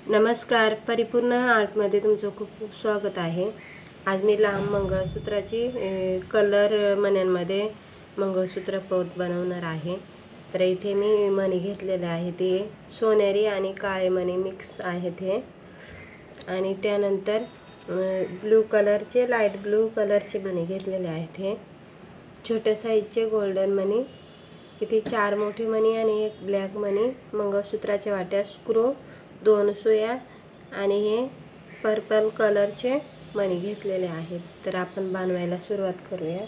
नमस्कार, परिपूर्ण आर्टमध्ये तुमचं खूप खूप स्वागत आहे। आज मी लांब मंगळसूत्राची कलर मण्यांमध्ये मंगळसूत्र पोत बनवणार आहे। तर इथे मी मणी घेतलेले आहे, ते सोनेरी आणि काळे मणी मिक्स आहेत हे। आणि त्यानंतर ब्लू कलरचे, लाईट ब्लू कलरचे मणी घेतलेले आहेत हे। छोट्या साईजचे गोल्डन मणी, इथे 4 मोठी मणी आणि 1 ब्लॅक मणी, मंगळसूत्राच्या वाट्या, स्क्रू, 2 सुया आणि हे पर्पल कलरचे मणी घेतलेले आहेत। तर आपण बनवायला सुरुवात करूया।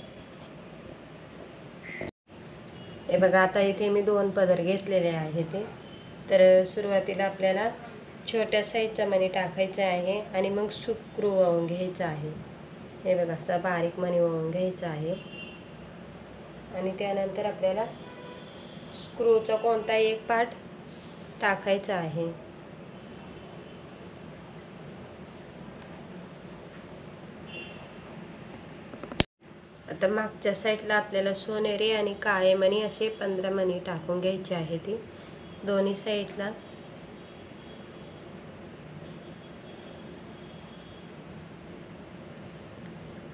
हे बघा, आता इथे मी 2 पदर घेतलेले आहेत। तर सुरुवातीला आपल्याला छोट्या साईजचा मणी टाकायचा आहे आणि मग स्क्रू वळून घ्यायचा आहे। हे बघा, असा बारीक मणी वळून घ्यायचा आहे आणि त्यानंतर आपल्याला स्क्रूचा कोणताही एक पार्ट टाकायचा आहे। आता मागच्या साईडला आपल्याला सोनेरी आणि काळे मणी असे 15 मणी टाकून घ्यायचे आहेत दोन्ही साईडला।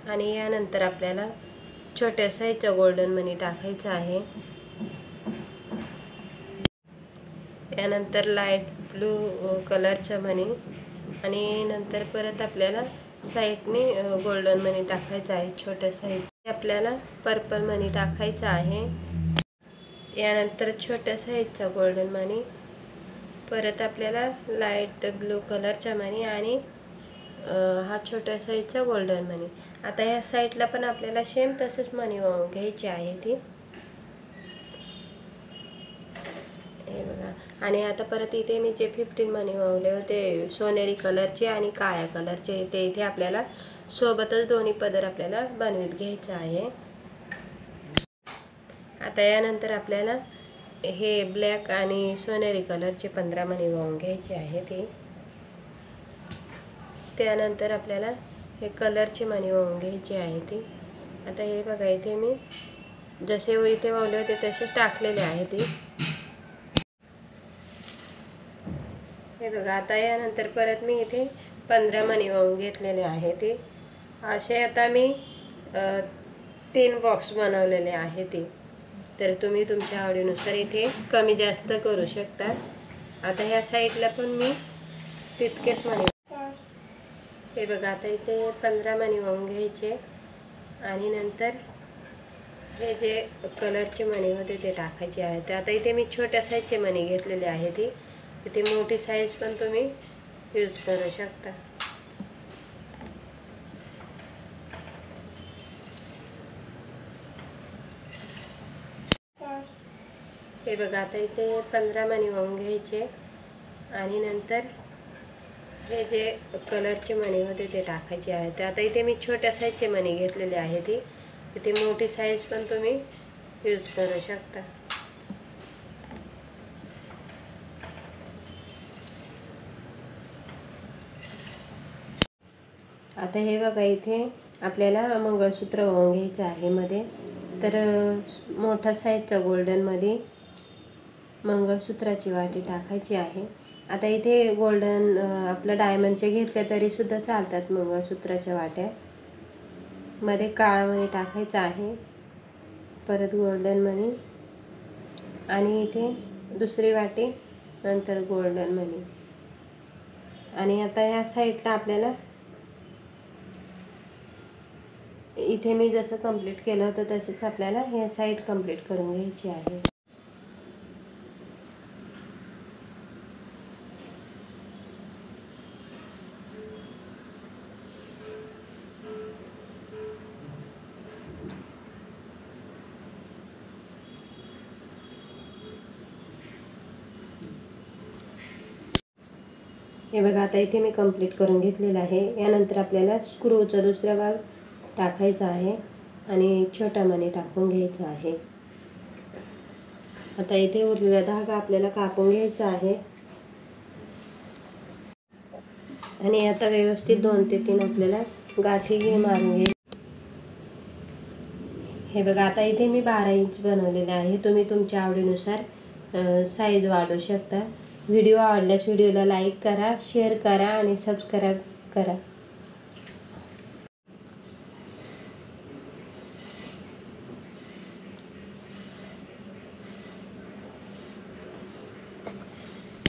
आणि यानंतर आपल्याला छोट्या साईजचा गोल्डन मणी टाकायचा आहे। यानंतर लाईट ब्लू कलरचा मणी आणि नंतर परत आपल्याला साईडने गोल्डन मणी टाकायचा आहे छोट्या साईज। आपल्याला पर्पल मणी टाकायचा आहे। यानंतर छोट्या साईजचा गोल्डन मणी, परत आपल्याला लाईट ब्लू कलरचा मणी आणि हा छोट्या साईजचा गोल्डन मणी। आता या साईडला पण आपल्याला सेम तसंच मणी वळून घ्यायचे आहे ती। हे बघा, आणि आता परत इथे मी जे 15 मणी वळवले होते सोनेरी कलरचे आणि काळ्या कलरचे, ते इथे आपल्याला सोबतच दोन्ही पदर आपल्याला बनवून घ्यायचं आहे। आता यानंतर आपल्याला हे ब्लॅक आणि सोनेरी कलरचे 15 मणी वळवून घ्यायचे आहेत। त्यानंतर आपल्याला हे कलरचे मणी वळवून घ्यायचे आहेत। आता हे बघा, इथे मी जसे इथे वळवले होते तसेच टाकलेले आहेत। हे बघा, आता यानंतर परत मी इथे 15 मणी वळवून घेतलेले आहेत। असे आता मी 3 बॉक्स बनवलेले आहेत। तर तुम्ही तुमच्या आवडीनुसार इथे कमी जास्त करू शकता। आता ह्या साईडला पण मी तितकेच मणी, हे बघा, आता इथे 15 मणी वळवून घ्यायचे आणि नंतर हे जे कलरचे मणी होते ते टाकायचे आहेत। आता इथे मी छोट्या साईजचे मणी घेतलेले आहेत, इथे मोठी साईज पण तुम्ही यूज करू शकता। हे बघा, आता इथे 15 मणी वळवून घ्यायचे आणि नंतर हे जे कलरचे मणी होते ते टाकायचे आहेत। आता इथे मी छोट्या साईजचे मणी घेतलेले आहेत, इथे मोठी साईज पण तुम्ही यूज करू शकता। आता हे बघा, इथे आपल्याला मंगळसूत्र वळवून घ्यायचं आहे मध्ये। तर मोठा साईजचा गोल्डन मध्ये मंगळसूत्राची वाटी टाकायची आहे। आता इथे गोल्डन आपलं डायमंडचे घेतले तरी सुद्धा चालतात मंगळसूत्राच्या वाट्या। मध्ये काळा मणी टाकायचा आहे, परत गोल्डन मणी आणि इथे दुसरी वाटी, नंतर गोल्डन मणी। आणि आता या साईडला आपल्याला इथे मी जसं कंप्लीट केलं होतं तसेच आपल्याला हे साईड कंप्लीट करून घ्यायची आहे। हे बघा, आता इथे मी कंप्लीट करून घेतलेलं आहे। यानंतर आपल्याला स्क्रूचा दुसरा भाग टाकायचा आहे आणि छोटा मणी टाकून घ्यायचा आहे। आता इथे उरलेला धागा आपल्याला कापून घ्यायचा आहे आणि आता व्यवस्थित 2 ते 3 आपल्याला गाठी मारून घ्यायची। हे बघा, आता इथे मी 12 इंच बनवलेले आहे, तुम्ही तुमच्या आवडीनुसार साईज वाढवू शकता। व्हिडिओ आवडल्यास व्हिडिओला लाईक करा, शेअर करा आणि सबस्क्राईब करा.